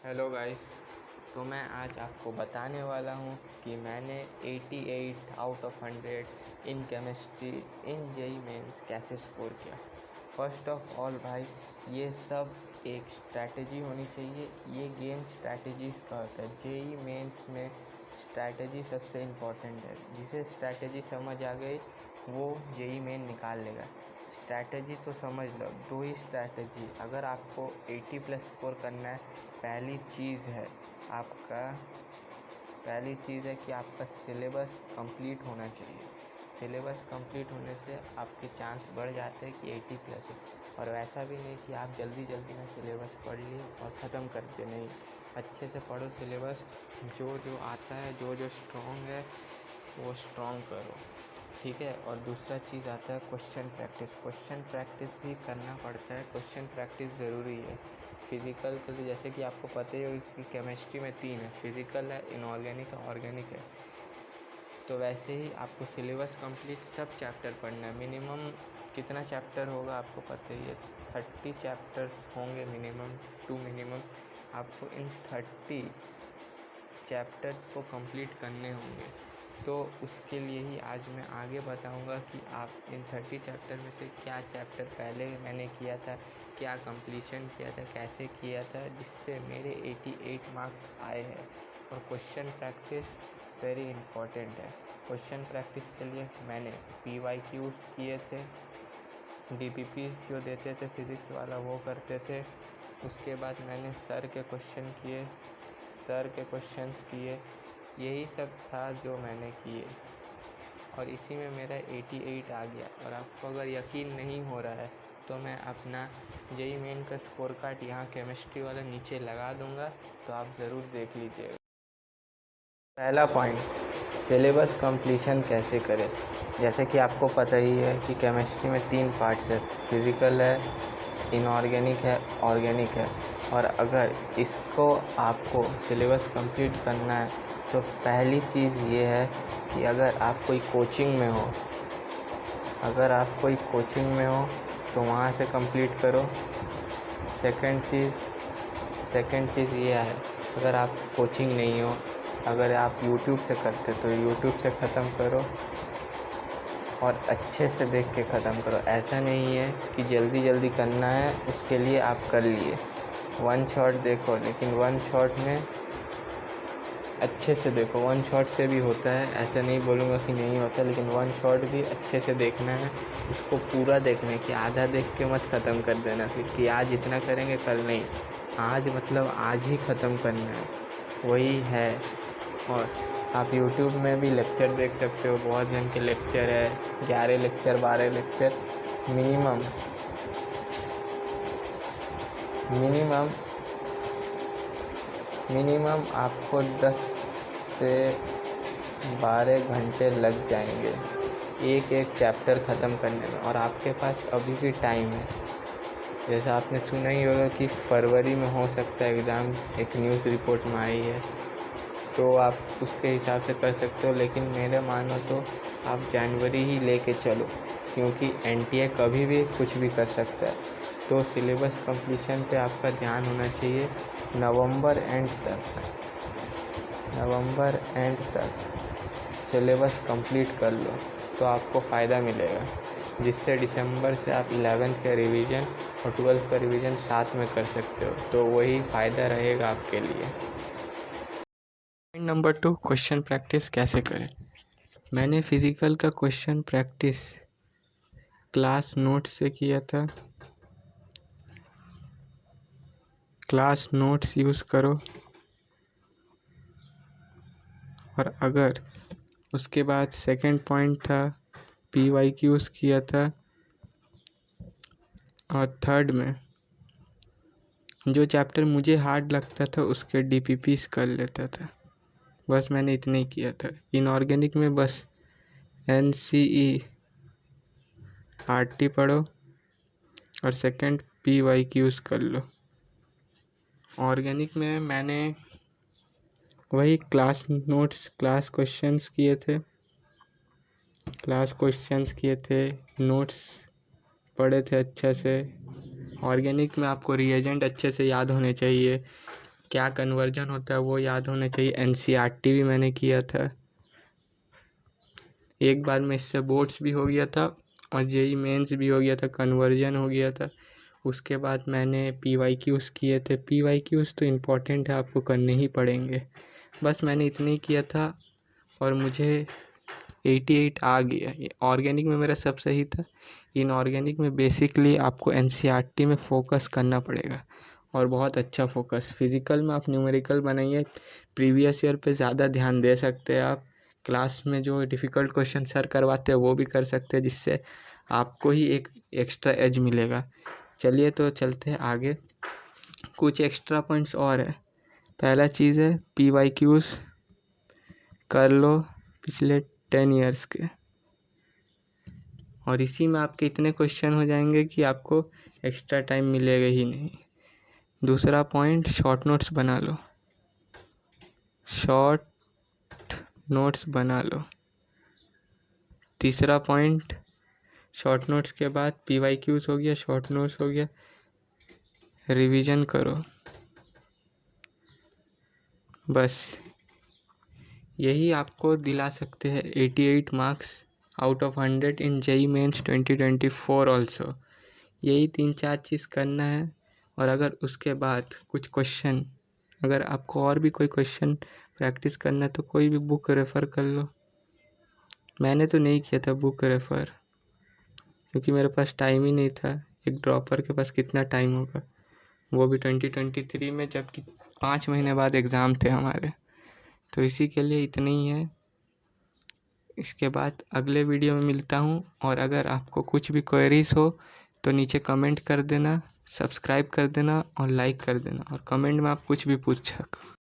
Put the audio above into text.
Hello guys. तो मैं आज आपको बताने वाला हूँ कि मैंने 88 out of 100 in chemistry in JEE mains कैसे स्कोर किया। फर्स्ट ऑफ ऑल भाई, ये सब एक स्ट्रैटेजी होनी चाहिए। ये गेम स्ट्रैटेजीज़ का होता है। जेई मेंस में स्ट्रैटेजी सबसे इम्पॉर्टेंट है। जिसे स्ट्रैटेजी समझ आ गई वो जेई मेन निकाल लेगा। स्ट्रैटेजी तो समझ लो, दो ही स्ट्रैटेजी। अगर आपको 80+ स्कोर करना है, पहली चीज़ है कि आपका सिलेबस कंप्लीट होना चाहिए। सिलेबस कंप्लीट होने से आपके चांस बढ़ जाते हैं कि 80+ हो। और वैसा भी नहीं कि आप जल्दी जल्दी में सिलेबस पढ़ लिए और ख़त्म कर दिए, नहीं। अच्छे से पढ़ो सिलेबस, जो जो आता है, जो जो स्ट्रॉन्ग है वो स्ट्रॉन्ग करो, ठीक है। और दूसरा चीज़ आता है क्वेश्चन प्रैक्टिस। क्वेश्चन प्रैक्टिस भी करना पड़ता है। क्वेश्चन प्रैक्टिस ज़रूरी है फिज़िकल के लिए। जैसे कि आपको पता ही होगा कि केमिस्ट्री में 3 है, फिज़िकल है, इनऑर्गेनिक है, ऑर्गेनिक है। तो वैसे ही आपको सिलेबस कंप्लीट सब चैप्टर पढ़ना है। मिनिमम कितना चैप्टर होगा आपको पता ही है, 30 चैप्टर्स होंगे मिनिमम टू मिनिमम। आपको इन 30 चैप्टर्स को कंप्लीट करने होंगे। तो उसके लिए ही आज मैं आगे बताऊंगा कि आप इन 30 चैप्टर में से क्या चैप्टर पहले मैंने किया था, क्या कंप्लीशन किया था, कैसे किया था, जिससे मेरे 88 मार्क्स आए हैं। और क्वेश्चन प्रैक्टिस वेरी इम्पॉर्टेंट है। क्वेश्चन प्रैक्टिस के लिए मैंने PYQs किए थे, DPPs जो देते थे फिज़िक्स वाला वो करते थे। उसके बाद मैंने सर के क्वेश्चंस किए। यही सब था जो मैंने किए और इसी में मेरा 88 आ गया। और आपको अगर यकीन नहीं हो रहा है तो मैं अपना जेई मेन का स्कोर कार्ड यहाँ केमिस्ट्री वाला नीचे लगा दूँगा, तो आप ज़रूर देख लीजिएगा। पहला पॉइंट, सिलेबस कंप्लीशन कैसे करें। जैसे कि आपको पता ही है कि केमिस्ट्री में 3 पार्ट्स है, फिज़िकल है, इनऑर्गेनिक है, ऑर्गेनिक है। और अगर इसको आपको सिलेबस कंप्लीट करना है तो पहली चीज़ ये है कि अगर आप कोई कोचिंग में हो तो वहाँ से कंप्लीट करो। सेकंड चीज़ ये है, अगर आप कोचिंग नहीं हो, अगर आप यूट्यूब से करते तो यूट्यूब से ख़त्म करो और अच्छे से देख के ख़त्म करो। ऐसा नहीं है कि जल्दी जल्दी करना है, उसके लिए आप कर लिए वन शॉट देखो, लेकिन वन शॉट में अच्छे से देखो। वन शॉट से भी होता है, ऐसा नहीं बोलूँगा कि नहीं होता, लेकिन वन शॉट भी अच्छे से देखना है। उसको पूरा देखना है कि आधा देख के मत ख़त्म कर देना फिर कि आज इतना करेंगे कल नहीं। आज मतलब आज ही ख़त्म करना है, वही है। और आप यूट्यूब में भी लेक्चर देख सकते हो, बहुत जन के लेक्चर है, 11 लेक्चर 12 लेक्चर मिनिमम आपको 10 से 12 घंटे लग जाएंगे एक एक चैप्टर ख़त्म करने में। और आपके पास अभी भी टाइम है। जैसा आपने सुना ही होगा कि फरवरी में हो सकता है एग्ज़ाम, एक न्यूज़ रिपोर्ट में आई है, तो आप उसके हिसाब से कर सकते हो। लेकिन मेरे मानो तो आप जनवरी ही लेके चलो, क्योंकि NTA कभी भी कुछ भी कर सकता है। तो सिलेबस कंप्लीशन पे आपका ध्यान होना चाहिए। नवंबर एंड तक सिलेबस कंप्लीट कर लो तो आपको फ़ायदा मिलेगा, जिससे दिसंबर से आप 11th का रिवीजन और 12th का रिवीजन साथ में कर सकते हो। तो वही फ़ायदा रहेगा आपके लिए। पॉइंट नंबर 2, क्वेश्चन प्रैक्टिस कैसे करें। मैंने फिज़िकल का क्वेश्चन प्रैक्टिस क्लास नोट्स से किया था। क्लास नोट्स यूज़ करो। और अगर उसके बाद सेकंड पॉइंट था PYQs किया था। और थर्ड में जो चैप्टर मुझे हार्ड लगता था उसके DPPs कर लेता था। बस मैंने इतना ही किया था। इनऑर्गेनिक में बस NCERT पढ़ो और सेकंड PYQs कर लो। ऑर्गेनिक में मैंने वही क्लास क्वेश्चंस किए थे, नोट्स पढ़े थे अच्छे से। ऑर्गेनिक में आपको रिएजेंट अच्छे से याद होने चाहिए, क्या कन्वर्जन होता है वो याद होना चाहिए। एनसीईआरटी भी मैंने किया था, एक बार में इससे बोर्ड्स भी हो गया था और जेईई मेंस भी हो गया था, कन्वर्जन हो गया था। उसके बाद मैंने पीवाईक्यूज़ किए थे। पीवाईक्यूज़ तो इम्पोर्टेंट है, आपको करने ही पड़ेंगे। बस मैंने इतना ही किया था और मुझे 88 आ गया। ऑर्गेनिक में मेरा सब सही था। इनऑर्गेनिक में बेसिकली आपको एनसीईआरटी में फोकस करना पड़ेगा और बहुत अच्छा फोकस। फिजिकल में आप न्यूमेरिकल बनाइए, प्रीवियस ईयर पे ज़्यादा ध्यान दे सकते हैं आप। क्लास में जो डिफ़िकल्ट क्वेश्चन सर करवाते हैं वो भी कर सकते हैं, जिससे आपको ही एक एक्स्ट्रा एज मिलेगा। चलिए तो चलते हैं आगे। कुछ एक्स्ट्रा पॉइंट्स और है। पहला चीज़ है पीवाईक्यूज़ कर लो पिछले 10 ईयर्स के, और इसी में आपके इतने क्वेश्चन हो जाएंगे कि आपको एक्स्ट्रा टाइम मिलेगा ही नहीं। दूसरा पॉइंट, शॉर्ट नोट्स बना लो, शॉर्ट नोट्स बना लो। तीसरा पॉइंट, शॉर्ट नोट्स के बाद पीवाईक्यूज़ हो गया, शॉर्ट नोट्स हो गया, रिवीजन करो। बस यही आपको दिला सकते हैं 88 marks out of 100 in JEE mains 2024 also. यही 3-4 चीज़ करना है। और अगर उसके बाद कुछ क्वेश्चन, अगर आपको और भी कोई क्वेश्चन प्रैक्टिस करना है तो कोई भी बुक रेफ़र कर लो। मैंने तो नहीं किया था बुक रेफ़र, क्योंकि मेरे पास टाइम ही नहीं था। एक ड्रॉपर के पास कितना टाइम होगा, वो भी 2023 में, जबकि 5 महीने बाद एग्ज़ाम थे हमारे। तो इसी के लिए इतना ही है। इसके बाद अगले वीडियो में मिलता हूँ, और अगर आपको कुछ भी क्वेरीज हो तो नीचे कमेंट कर देना, सब्सक्राइब कर देना और लाइक कर देना, और कमेंट में आप कुछ भी पूछ सकते।